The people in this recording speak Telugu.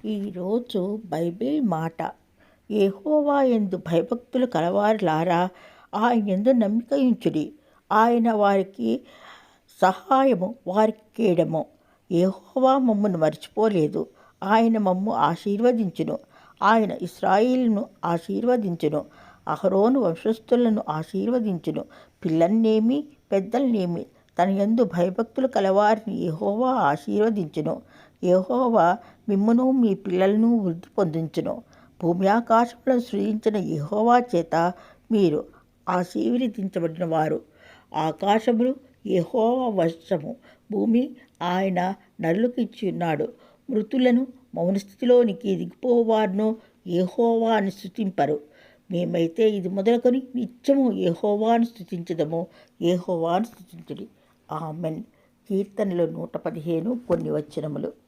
ఈరోజు బైబిల్ మాట, యెహోవా యందు భయభక్తులు కలవారులారా, ఆయనందు నమ్మిక ఉంచుడి. ఆయన వారికి సహాయము, వారికి కేడము. యెహోవా మమ్మను మర్చిపోలేదు. ఆయన మమ్ము ఆశీర్వదించును. ఆయన ఇశ్రాయేలును ఆశీర్వదించును. అహరోను వంశస్థులను ఆశీర్వదించును. పిల్లల్నేమి పెద్దల్నేమి తన యందు భయభక్తులు కలవారిని యెహోవా ఆశీర్వదించును. యెహోవా మిమ్మును మీ పిల్లలను వృద్ధి పొందించును. భూమి ఆకాశములను సృజించిన యెహోవా చేత మీరు ఆశీర్వదించబడిన వారు. ఆకాశములు యెహోవా వశము, భూమి ఆయన నరులకు ఇచ్చి ఉన్నాడు. మృతులను మౌనస్థితిలోనికి దిగిపోవారును యెహోవాను స్తుతింపరు. మేమైతే ఇది మొదలుకొని నిత్యము యెహోవాను స్తుతించదము. యెహోవాను స్తుతించుడి. ఆమెన్. కీర్తనలు 115 కొన్ని వచనములు.